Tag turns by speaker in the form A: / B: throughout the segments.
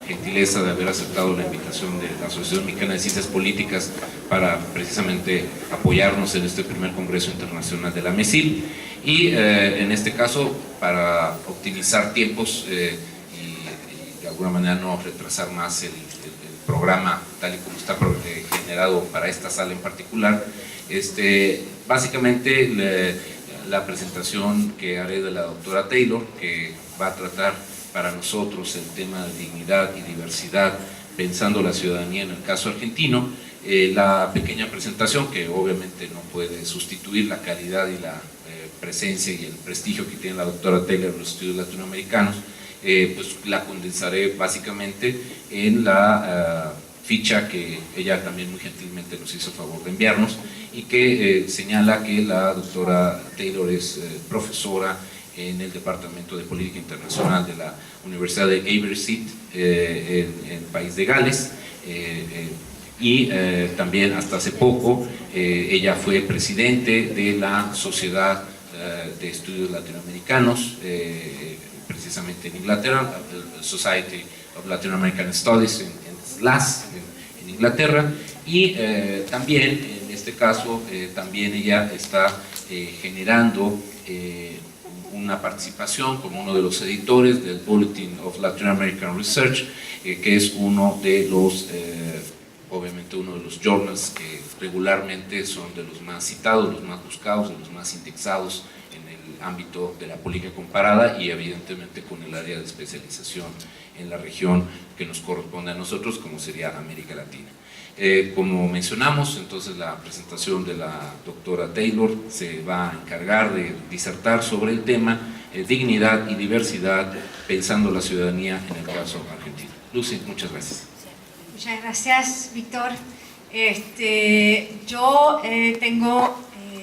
A: Gentileza de haber aceptado la invitación de la Asociación Mexicana de Ciencias Políticas para precisamente apoyarnos en este primer Congreso Internacional de la MECIL y en este caso para optimizar tiempos y de alguna manera no retrasar más el programa tal y como está generado para esta sala en particular. Básicamente la presentación que haré de la doctora Taylor, que va a tratar para nosotros el tema de dignidad y diversidad, pensando la ciudadanía en el caso argentino, la pequeña presentación que obviamente no puede sustituir la calidad y la presencia y el prestigio que tiene la doctora Taylor en los estudios latinoamericanos, pues la condensaré básicamente en la ficha que ella también muy gentilmente nos hizo favor de enviarnos y que señala que la doctora Taylor es profesora en el Departamento de Política Internacional de la Universidad de Aberystwyth en el país de Gales y también hasta hace poco ella fue presidente de la Sociedad de Estudios Latinoamericanos precisamente en Inglaterra, Society of Latin American Studies en SLAS en Inglaterra y también en este caso también ella está generando una participación como uno de los editores del Bulletin of Latin American Research, que es uno de los, obviamente uno de los journals que regularmente son de los más citados, los más buscados, de los más indexados en el ámbito de la política comparada y evidentemente con el área de especialización en la región que nos corresponde a nosotros, como sería América Latina. Como mencionamos, entonces la presentación de la doctora Taylor se va a encargar de disertar sobre el tema dignidad y diversidad, pensando la ciudadanía en el caso argentino. Lucy, muchas gracias.
B: Muchas gracias, Víctor. Yo tengo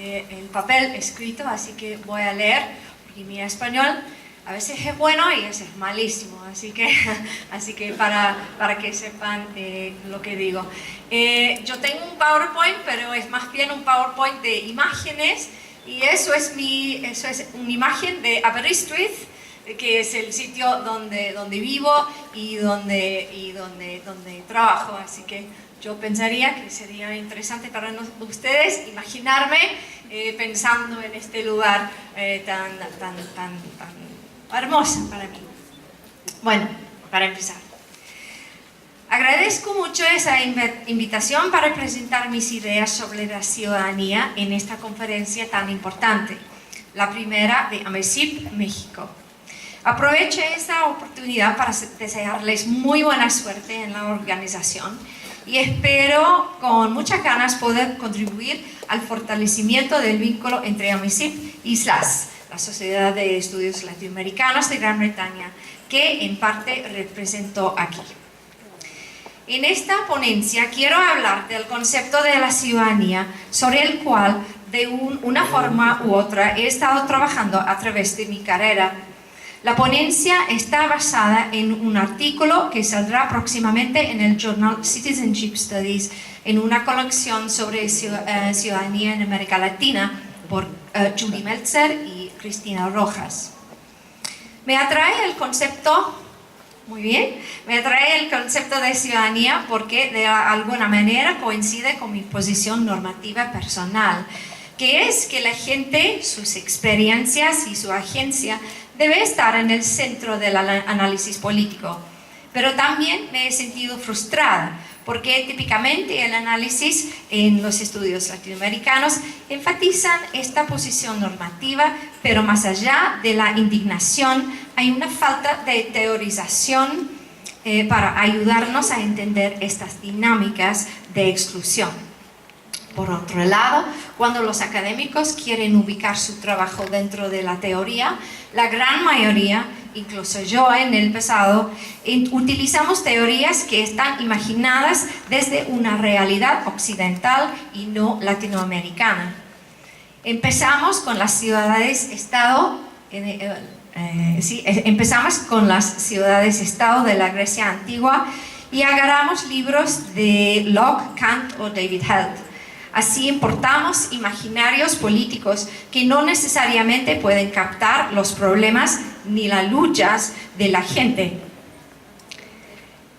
B: el papel escrito, así que voy a leer, porque mi español a veces es bueno y a veces es malísimo, así que para que sepan lo que digo. Yo tengo un PowerPoint, pero es más bien un PowerPoint de imágenes, y eso es una imagen de Aberystwyth, que es el sitio donde vivo y donde trabajo, así que yo pensaría que sería interesante para ustedes imaginarme pensando en este lugar tan hermoso para mí. Bueno, para empezar, agradezco mucho esa invitación para presentar mis ideas sobre la ciudadanía en esta conferencia tan importante, la primera de AMECIP México. Aprovecho esta oportunidad para desearles muy buena suerte en la organización y espero con muchas ganas poder contribuir al fortalecimiento del vínculo entre AMECIP y SLAS, la Sociedad de Estudios Latinoamericanos de Gran Bretaña, que en parte represento aquí. En esta ponencia quiero hablar del concepto de la ciudadanía, sobre el cual de una forma u otra he estado trabajando a través de mi carrera. La ponencia está basada en un artículo que saldrá próximamente en el journal Citizenship Studies, en una colección sobre ciudadanía en América Latina por Judy Meltzer y Cristina Rojas. Me atrae el concepto de ciudadanía porque de alguna manera coincide con mi posición normativa personal, que es que la gente, sus experiencias y su agencia debe estar en el centro del análisis político. Pero también me he sentido frustrada porque típicamente el análisis en los estudios latinoamericanos enfatizan esta posición normativa, pero más allá de la indignación hay una falta de teorización para ayudarnos a entender estas dinámicas de exclusión. Por otro lado, cuando los académicos quieren ubicar su trabajo dentro de la teoría, la gran mayoría, incluso yo en el pasado, utilizamos teorías que están imaginadas desde una realidad occidental y no latinoamericana. Empezamos con las ciudades-estado de la Grecia antigua y agarramos libros de Locke, Kant o David Held. Así importamos imaginarios políticos que no necesariamente pueden captar los problemas ni las luchas de la gente.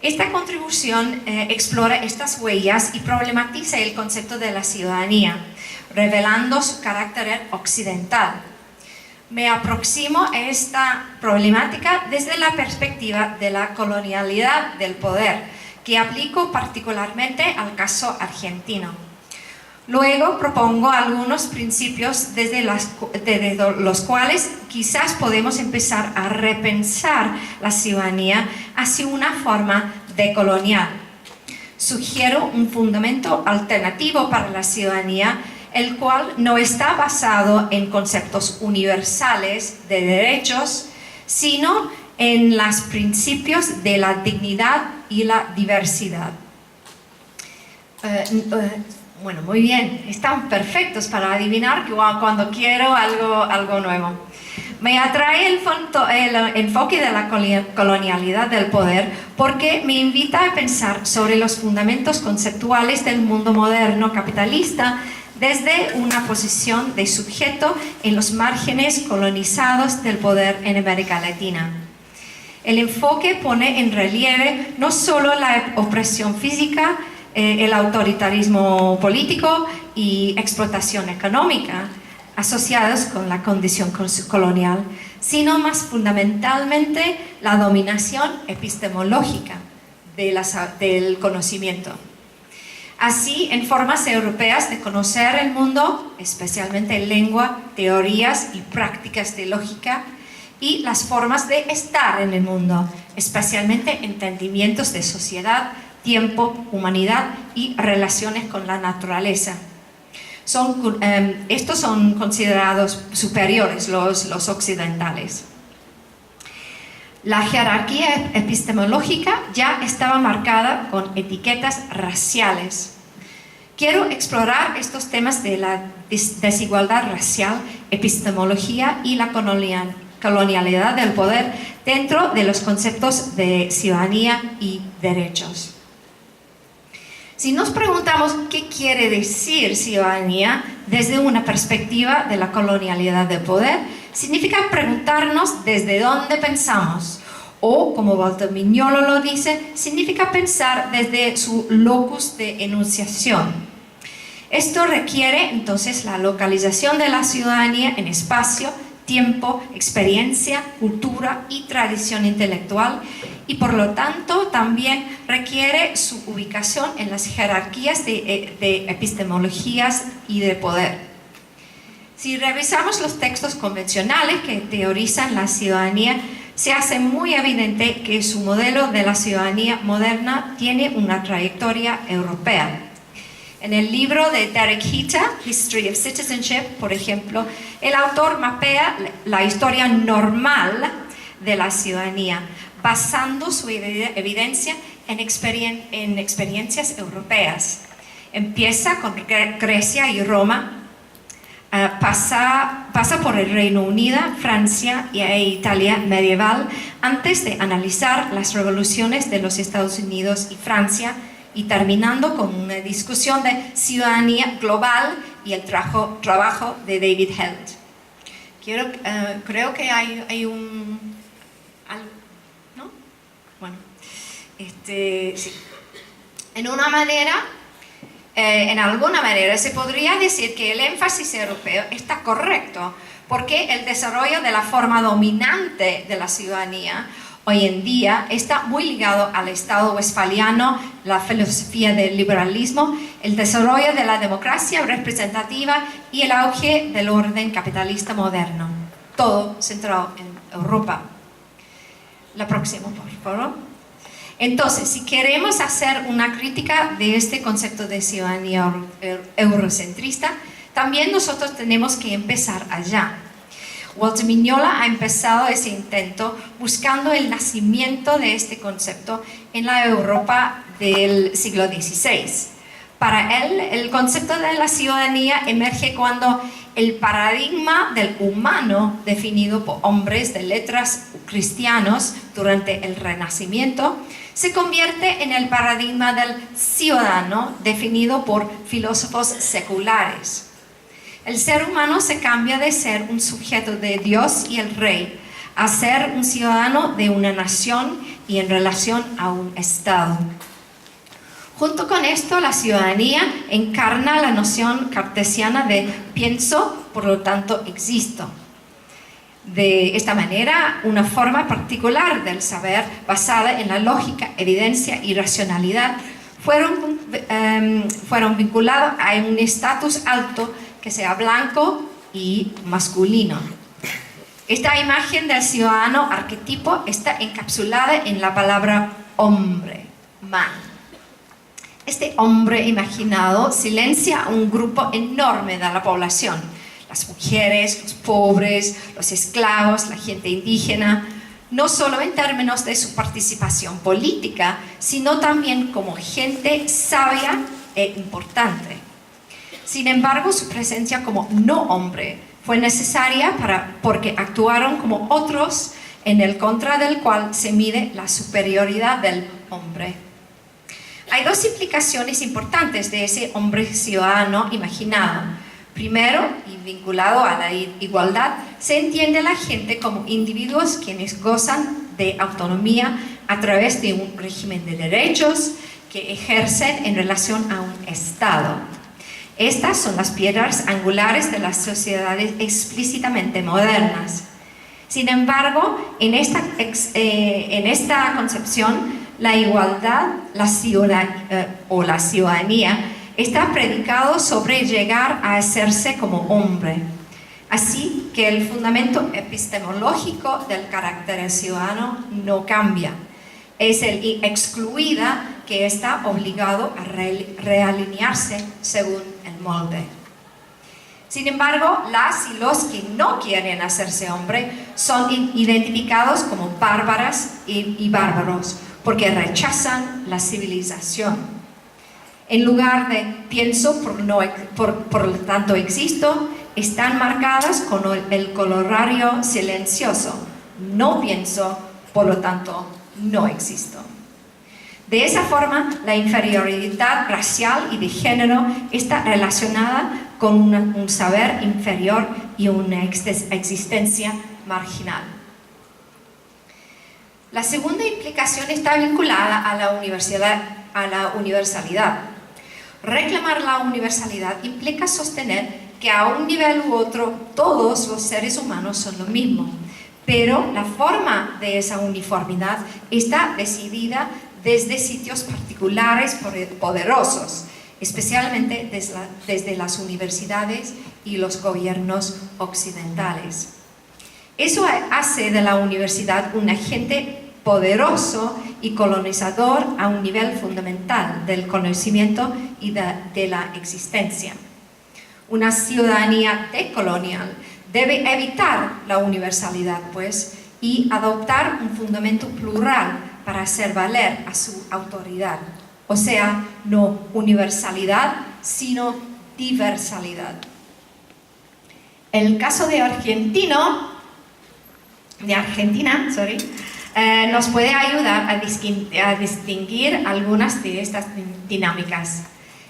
B: Esta contribución explora estas huellas y problematiza el concepto de la ciudadanía, revelando su carácter occidental. Me aproximo a esta problemática desde la perspectiva de la colonialidad del poder, que aplico particularmente al caso argentino. Luego propongo algunos principios desde los cuales quizás podemos empezar a repensar la ciudadanía hacia una forma decolonial. Sugiero un fundamento alternativo para la ciudadanía, el cual no está basado en conceptos universales de derechos, sino en los principios de la dignidad y la diversidad. Bueno, muy bien, están perfectos para adivinar cuando quiero algo nuevo. Me atrae el enfoque de la colonialidad del poder porque me invita a pensar sobre los fundamentos conceptuales del mundo moderno capitalista desde una posición de sujeto en los márgenes colonizados del poder en América Latina. El enfoque pone en relieve no solo la opresión física, el autoritarismo político y explotación económica asociados con la condición colonial, sino más fundamentalmente la dominación epistemológica del conocimiento. Así, en formas europeas de conocer el mundo, especialmente en lengua, teorías y prácticas de lógica, y las formas de estar en el mundo, especialmente entendimientos de sociedad, tiempo, humanidad y relaciones con la naturaleza. Estos son considerados superiores los occidentales. La jerarquía epistemológica ya estaba marcada con etiquetas raciales. Quiero explorar estos temas de la desigualdad racial, epistemología y la colonialidad del poder dentro de los conceptos de ciudadanía y derechos. Si nos preguntamos qué quiere decir ciudadanía desde una perspectiva de la colonialidad del poder, significa preguntarnos desde dónde pensamos, o, como Walter Mignolo lo dice, significa pensar desde su locus de enunciación. Esto requiere entonces la localización de la ciudadanía en espacio, tiempo, experiencia, cultura y tradición intelectual, y por lo tanto también requiere su ubicación en las jerarquías de epistemologías y de poder. Si revisamos los textos convencionales que teorizan la ciudadanía, se hace muy evidente que su modelo de la ciudadanía moderna tiene una trayectoria europea. En el libro de Derek Hita, History of Citizenship, por ejemplo, el autor mapea la historia normal de la ciudadanía, basando su evidencia en experiencias europeas. Empieza con Grecia y Roma, pasa por el Reino Unido, Francia e Italia medieval, antes de analizar las revoluciones de los Estados Unidos y Francia, y terminando con una discusión de ciudadanía global y el trabajo de David Held. Creo que hay un... ¿no? Bueno, sí. En alguna manera se podría decir que el énfasis europeo está correcto, porque el desarrollo de la forma dominante de la ciudadanía hoy en día está muy ligado al Estado westfaliano, la filosofía del liberalismo, el desarrollo de la democracia representativa y el auge del orden capitalista moderno. Todo centrado en Europa. La próxima, por favor. Entonces, si queremos hacer una crítica de este concepto de ciudadanía eurocentrista, también nosotros tenemos que empezar allá. Walter Mignolo ha empezado ese intento buscando el nacimiento de este concepto en la Europa del siglo XVI. Para él, el concepto de la ciudadanía emerge cuando el paradigma del humano, definido por hombres de letras cristianos durante el Renacimiento, se convierte en el paradigma del ciudadano, definido por filósofos seculares. El ser humano se cambia de ser un sujeto de Dios y el rey a ser un ciudadano de una nación y en relación a un Estado. Junto con esto, la ciudadanía encarna la noción cartesiana de pienso, por lo tanto existo. De esta manera, una forma particular del saber basada en la lógica, evidencia y racionalidad fueron vinculados a un estatus alto que sea blanco y masculino. Esta imagen del ciudadano arquetipo está encapsulada en la palabra hombre, man. Este hombre imaginado silencia a un grupo enorme de la población: las mujeres, los pobres, los esclavos, la gente indígena, no solo en términos de su participación política, sino también como gente sabia e importante. Sin embargo, su presencia como no hombre fue necesaria porque actuaron como otros en el contra del cual se mide la superioridad del hombre. Hay dos implicaciones importantes de ese hombre ciudadano imaginado. Primero, y vinculado a la igualdad, se entiende a la gente como individuos quienes gozan de autonomía a través de un régimen de derechos que ejercen en relación a un Estado. Estas son las piedras angulares de las sociedades explícitamente modernas. Sin embargo, en esta concepción, la igualdad la ciudadanía está predicado sobre llegar a hacerse como hombre. Así que el fundamento epistemológico del carácter ciudadano no cambia. Es el excluida que está obligado a realinearse según el molde. Sin embargo, las y los que no quieren hacerse hombre son identificados como bárbaras y bárbaros, porque rechazan la civilización. En lugar de pienso, por lo tanto existo, están marcadas con el corolario silencioso: no pienso, por lo tanto no existo. De esa forma, la inferioridad racial y de género está relacionada con un saber inferior y una existencia marginal. La segunda implicación está vinculada a la universalidad. Reclamar la universalidad implica sostener que a un nivel u otro todos los seres humanos son lo mismo, pero la forma de esa uniformidad está decidida desde sitios particulares poderosos, especialmente desde las universidades y los gobiernos occidentales. Eso hace de la universidad un agente poderoso y colonizador a un nivel fundamental del conocimiento y de la existencia. Una ciudadanía decolonial debe evitar la universalidad, pues, y adoptar un fundamento plural para hacer valer a su autoridad. O sea, no universalidad, sino diversalidad. El caso de Argentina, nos puede ayudar a distinguir algunas de estas dinámicas.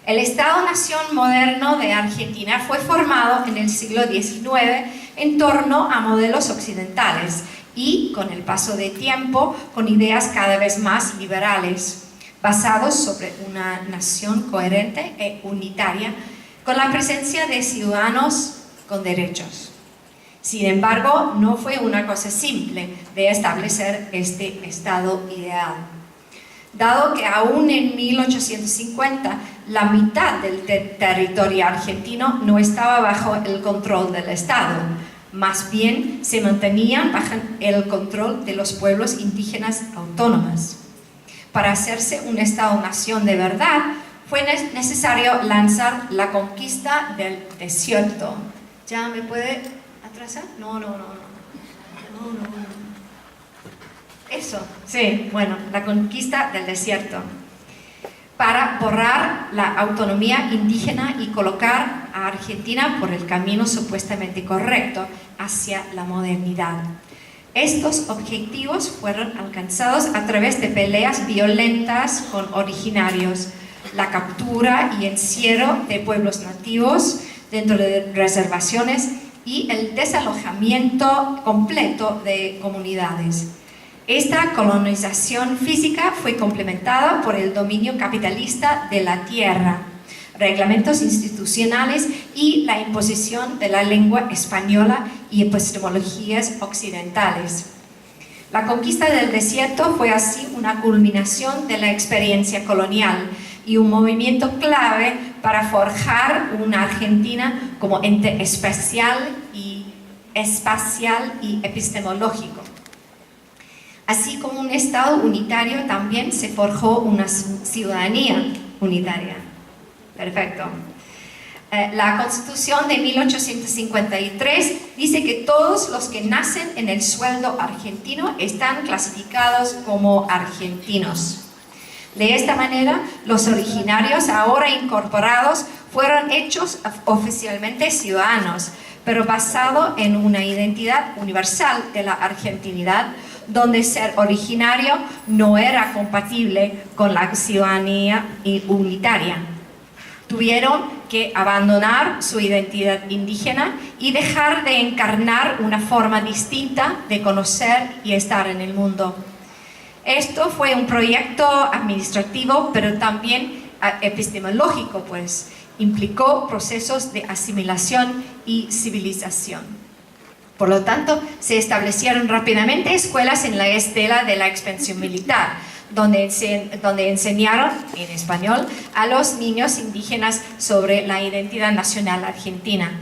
B: El Estado-nación moderno de Argentina fue formado en el siglo XIX en torno a modelos occidentales y, con el paso del tiempo, con ideas cada vez más liberales, basados sobre una nación coherente e unitaria, con la presencia de ciudadanos con derechos. Sin embargo, no fue una cosa simple de establecer este estado ideal. Dado que aún en 1850 la mitad del territorio argentino no estaba bajo el control del Estado, más bien se mantenían bajo el control de los pueblos indígenas autónomos. Para hacerse un Estado-nación de verdad, fue necesario lanzar la conquista del desierto. ¿Ya me puede atrasar? No. Eso, sí, bueno, la conquista del desierto. Para borrar la autonomía indígena y colocar a Argentina por el camino supuestamente correcto hacia la modernidad. Estos objetivos fueron alcanzados a través de peleas violentas con originarios, la captura y encierro de pueblos nativos dentro de reservaciones y el desalojamiento completo de comunidades. Esta colonización física fue complementada por el dominio capitalista de la tierra, reglamentos institucionales y la imposición de la lengua española y epistemologías occidentales. La conquista del desierto fue así una culminación de la experiencia colonial y un movimiento clave para forjar una Argentina como ente espacial y epistemológico. Así como un Estado unitario, también se forjó una ciudadanía unitaria. Perfecto. La Constitución de 1853 dice que todos los que nacen en el suelo argentino están clasificados como argentinos. De esta manera, los originarios ahora incorporados fueron hechos oficialmente ciudadanos, pero basado en una identidad universal de la argentinidad, donde ser originario no era compatible con la ciudadanía unitaria. Tuvieron que abandonar su identidad indígena y dejar de encarnar una forma distinta de conocer y estar en el mundo. Esto fue un proyecto administrativo, pero también epistemológico, pues implicó procesos de asimilación y civilización. Por lo tanto, se establecieron rápidamente escuelas en la estela de la expansión militar, donde enseñaron en español a los niños indígenas sobre la identidad nacional argentina,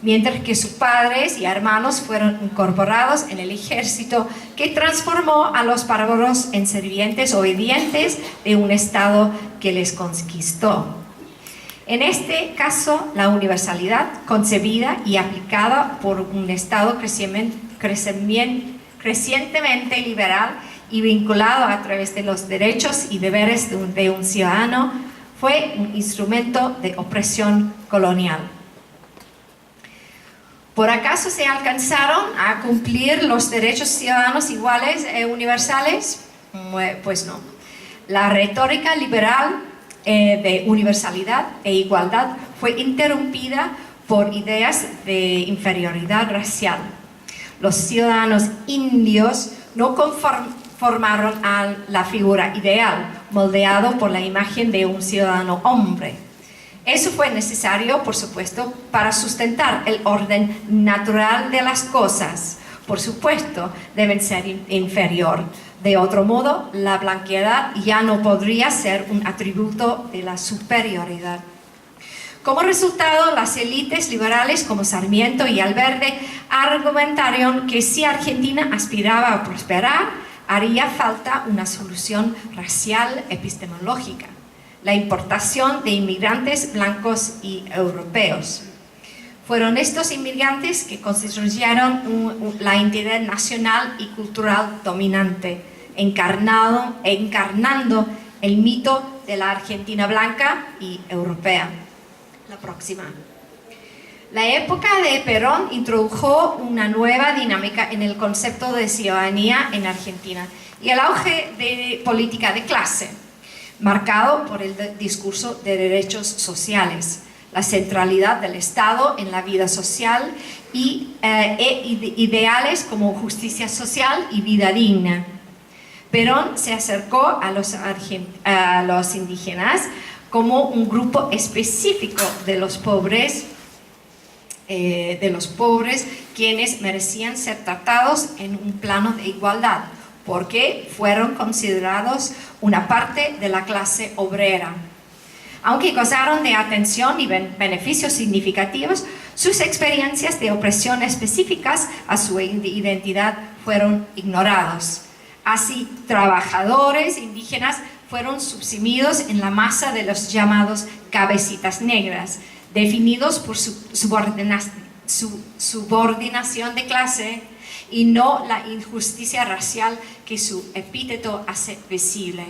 B: mientras que sus padres y hermanos fueron incorporados en el ejército que transformó a los bárbaros en sirvientes obedientes de un Estado que les conquistó. En este caso, la universalidad concebida y aplicada por un Estado crecientemente liberal y vinculado a través de los derechos y deberes de un ciudadano fue un instrumento de opresión colonial. ¿Por acaso se alcanzaron a cumplir los derechos ciudadanos iguales e universales? Pues no. La retórica liberal de universalidad e igualdad fue interrumpida por ideas de inferioridad racial. Los ciudadanos indios no formaron a la figura ideal, moldeado por la imagen de un ciudadano hombre. Eso fue necesario, por supuesto, para sustentar el orden natural de las cosas. Por supuesto, deben ser inferior. De otro modo, la blanqueidad ya no podría ser un atributo de la superioridad. Como resultado, las élites liberales como Sarmiento y Alberdi argumentaron que si Argentina aspiraba a prosperar, haría falta una solución racial epistemológica, la importación de inmigrantes blancos y europeos. Fueron estos inmigrantes que constituyeron la identidad nacional y cultural dominante, encarnando el mito de la Argentina blanca y europea. La próxima. La época de Perón introdujo una nueva dinámica en el concepto de ciudadanía en Argentina y el auge de política de clase, marcado por el discurso de derechos sociales, la centralidad del Estado en la vida social y ideales como justicia social y vida digna. Perón se acercó a los indígenas como un grupo específico de los pobres, quienes merecían ser tratados en un plano de igualdad, porque fueron considerados una parte de la clase obrera. Aunque gozaron de atención y beneficios significativos, sus experiencias de opresión específicas a su identidad fueron ignorados. Así, trabajadores indígenas fueron subsumidos en la masa de los llamados cabecitas negras, definidos por su subordinación de clase y no la injusticia racial que su epíteto hace visible.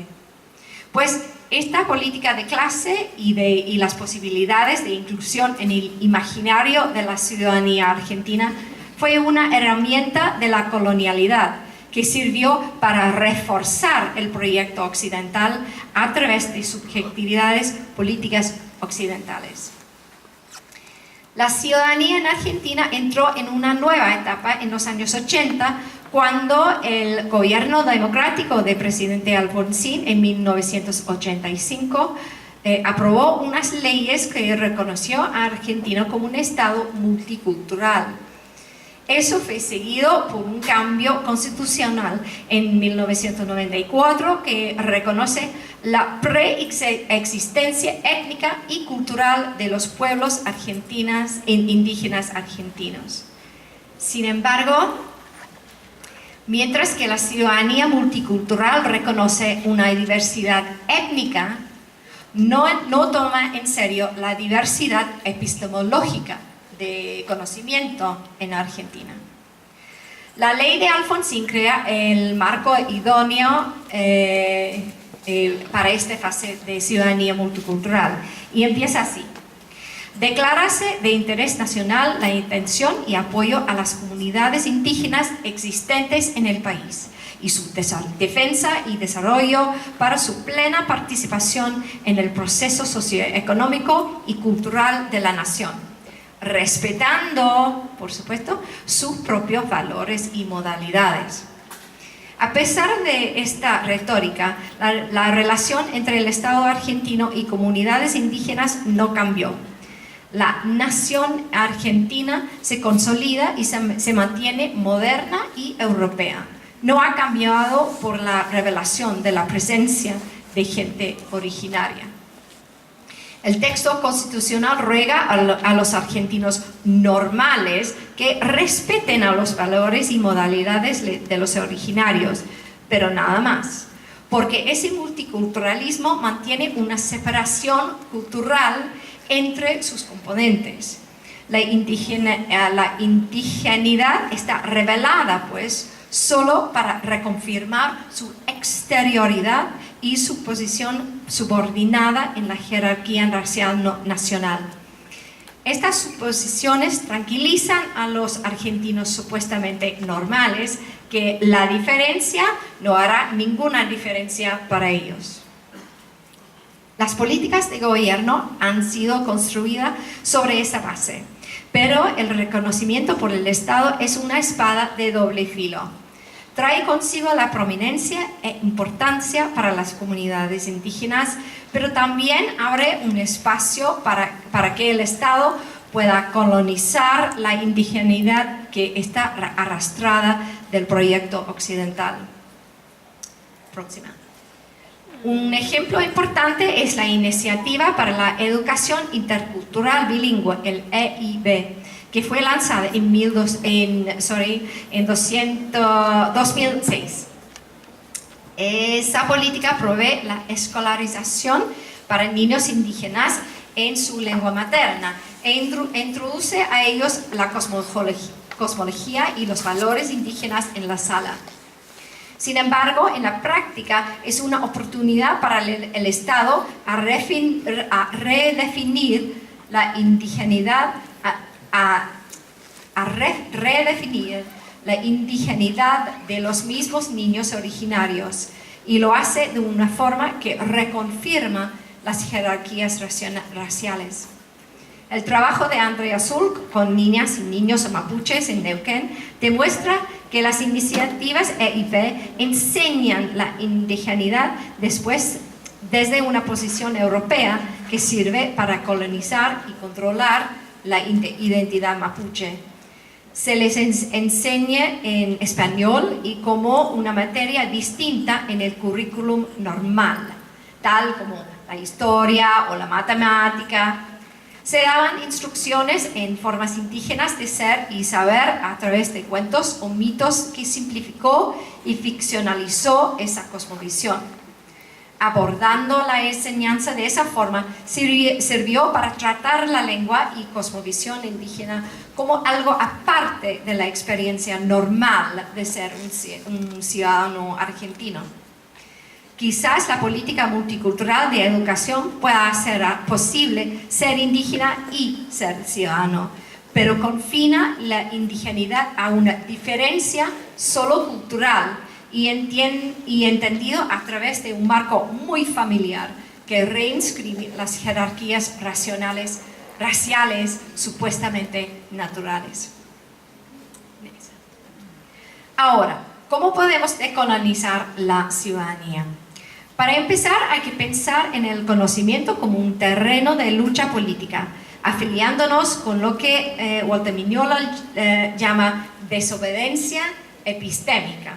B: Pues esta política de clase y las posibilidades de inclusión en el imaginario de la ciudadanía argentina fue una herramienta de la colonialidad que sirvió para reforzar el proyecto occidental a través de subjetividades políticas occidentales. La ciudadanía en Argentina entró en una nueva etapa en los años 80 cuando el gobierno democrático del presidente Alfonsín en 1985 aprobó unas leyes que reconoció a Argentina como un Estado multicultural. Eso fue seguido por un cambio constitucional en 1994 que reconoce la preexistencia étnica y cultural de los pueblos indígenas argentinos. Sin embargo, mientras que la ciudadanía multicultural reconoce una diversidad étnica, no toma en serio la diversidad epistemológica de conocimiento en Argentina. La ley de Alfonsín crea el marco idóneo para esta fase de ciudadanía multicultural y empieza así. Declararse de interés nacional la intención y apoyo a las comunidades indígenas existentes en el país y su defensa y desarrollo para su plena participación en el proceso socioeconómico y cultural de la nación, respetando, por supuesto, sus propios valores y modalidades. A pesar de esta retórica, la relación entre el Estado argentino y comunidades indígenas no cambió. La nación argentina se consolida y se mantiene moderna y europea. No ha cambiado por la revelación de la presencia de gente originaria. El texto constitucional ruega a los argentinos normales que respeten a los valores y modalidades de los originarios, pero nada más, porque ese multiculturalismo mantiene una separación cultural entre sus componentes. La indigeneidad está revelada, pues, solo para reconfirmar su exterioridad y su posición subordinada en la jerarquía racial nacional. Estas suposiciones tranquilizan a los argentinos supuestamente normales, que la diferencia no hará ninguna diferencia para ellos. Las políticas de gobierno han sido construidas sobre esa base, pero el reconocimiento por el Estado es una espada de doble filo. Trae consigo la prominencia e importancia para las comunidades indígenas, pero también abre un espacio para que el Estado pueda colonizar la indigeneidad que está arrastrada del proyecto occidental. Próxima. Un ejemplo importante es la Iniciativa para la Educación Intercultural Bilingüe, el EIB, que fue lanzada en 2006. Esa política provee la escolarización para niños indígenas en su lengua materna e introduce a ellos la cosmología y los valores indígenas en la sala. Sin embargo, en la práctica es una oportunidad para el Estado a redefinir la indigeneidad, redefinir la indigeneidad de los mismos niños originarios, y lo hace de una forma que reconfirma las jerarquías raciales. El trabajo de Andrea Zulc con niñas y niños mapuches en Neuquén demuestra que las iniciativas EIB enseñan la indigeneidad desde una posición europea que sirve para colonizar y controlar la identidad mapuche. Se les enseña en español y como una materia distinta en el currículum normal, tal como la historia o la matemática. Se daban instrucciones en formas indígenas de ser y saber a través de cuentos o mitos que simplificó y ficcionalizó esa cosmovisión. Abordando la enseñanza de esa forma, sirvió para tratar la lengua y cosmovisión indígena como algo aparte de la experiencia normal de ser un ciudadano argentino. Quizás la política multicultural de educación pueda hacer posible ser indígena y ser ciudadano, pero confina la indigeneidad a una diferencia solo cultural y entendido a través de un marco muy familiar que reinscribe las jerarquías raciales supuestamente naturales. Ahora, ¿cómo podemos decolonizar la ciudadanía? Para empezar, hay que pensar en el conocimiento como un terreno de lucha política, afiliándonos con lo que Walter Mignolo llama desobediencia epistémica.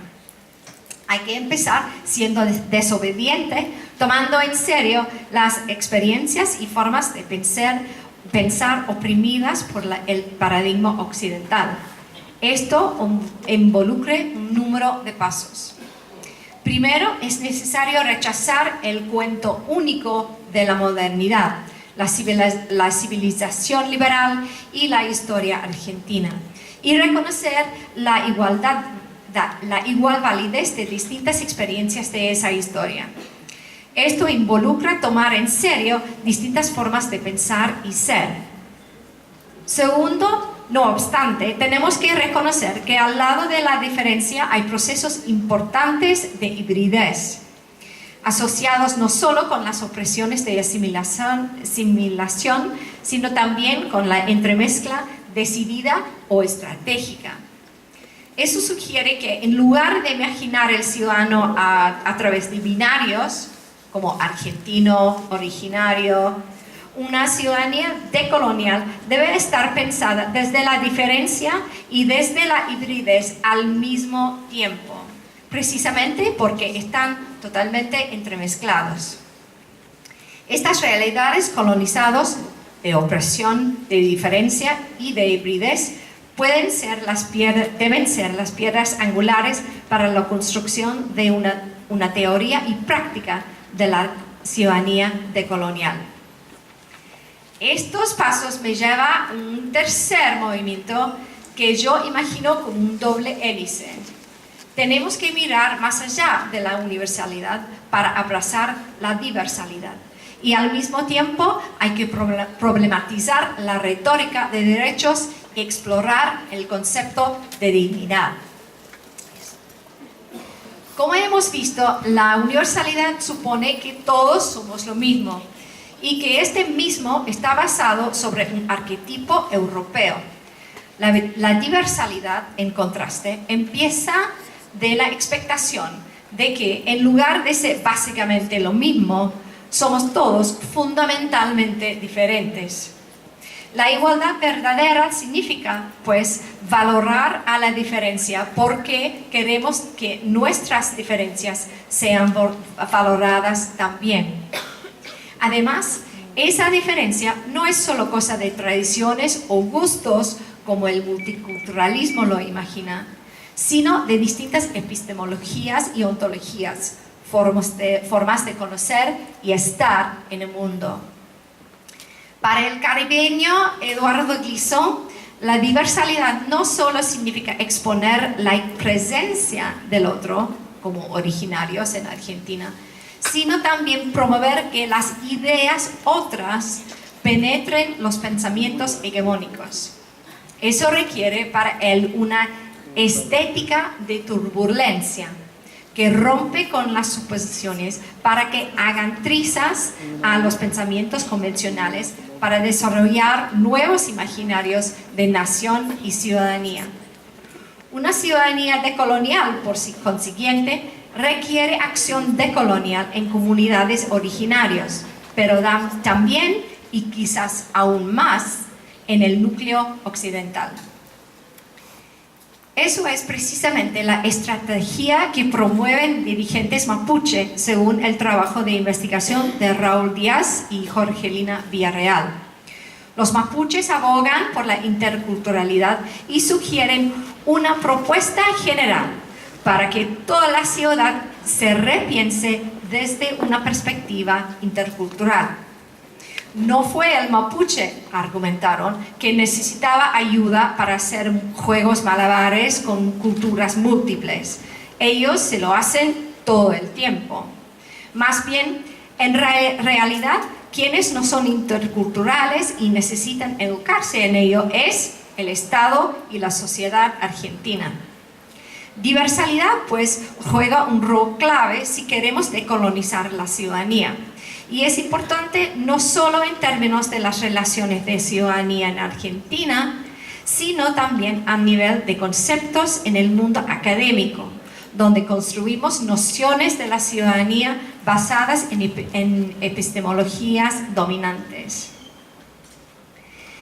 B: Hay que empezar siendo desobediente, tomando en serio las experiencias y formas de pensar oprimidas por el paradigma occidental. Esto involucra un número de pasos. Primero, es necesario rechazar el cuento único de la modernidad, la civilización liberal y la historia argentina, y reconocer la igual validez de distintas experiencias de esa historia. Esto involucra tomar en serio distintas formas de pensar y ser. Segundo, no obstante, tenemos que reconocer que al lado de la diferencia hay procesos importantes de hibridez, asociados no solo con las opresiones de asimilación, sino también con la entremezcla decidida o estratégica. Eso sugiere que en lugar de imaginar el ciudadano a través de binarios, como argentino, originario, una ciudadanía decolonial debe estar pensada desde la diferencia y desde la hibridez al mismo tiempo, precisamente porque están totalmente entremezclados. Estas realidades colonizadas de opresión, de diferencia y de hibridez deben ser las piedras angulares para la construcción de una teoría y práctica de la ciudadanía decolonial. Estos pasos me llevan a un tercer movimiento que yo imagino como un doble hélice. Tenemos que mirar más allá de la universalidad para abrazar la diversalidad. Y al mismo tiempo hay que problematizar la retórica de derechos y explorar el concepto de dignidad. Como hemos visto, la universalidad supone que todos somos lo mismo y que este mismo está basado sobre un arquetipo europeo. La diversalidad, en contraste, empieza de la expectación de que en lugar de ser básicamente lo mismo, somos todos fundamentalmente diferentes. La igualdad verdadera significa, pues, valorar a la diferencia porque queremos que nuestras diferencias sean valoradas también. Además, esa diferencia no es solo cosa de tradiciones o gustos como el multiculturalismo lo imagina, sino de distintas epistemologías y ontologías, formas de conocer y estar en el mundo. Para el caribeño Eduardo Glissant, la diversalidad no solo significa exponer la presencia del otro, como originarios en Argentina, sino también promover que las ideas otras penetren los pensamientos hegemónicos. Eso requiere para él una estética de turbulencia que rompe con las suposiciones para que hagan trizas a los pensamientos convencionales para desarrollar nuevos imaginarios de nación y ciudadanía. Una ciudadanía decolonial, por consiguiente, requiere acción decolonial en comunidades originarias, pero también, y quizás aún más, en el núcleo occidental. Eso es precisamente la estrategia que promueven dirigentes mapuche, según el trabajo de investigación de Raúl Díaz y Jorgelina Villarreal. Los mapuches abogan por la interculturalidad y sugieren una propuesta general para que toda la ciudad se repiense desde una perspectiva intercultural. No fue el mapuche, argumentaron, que necesitaba ayuda para hacer juegos malabares con culturas múltiples. Ellos se lo hacen todo el tiempo. Más bien, en realidad, quienes no son interculturales y necesitan educarse en ello es el Estado y la sociedad argentina. Diversalidad, pues, juega un rol clave si queremos decolonizar la ciudadanía. Y es importante no solo en términos de las relaciones de ciudadanía en Argentina, sino también a nivel de conceptos en el mundo académico, donde construimos nociones de la ciudadanía basadas en epistemologías dominantes.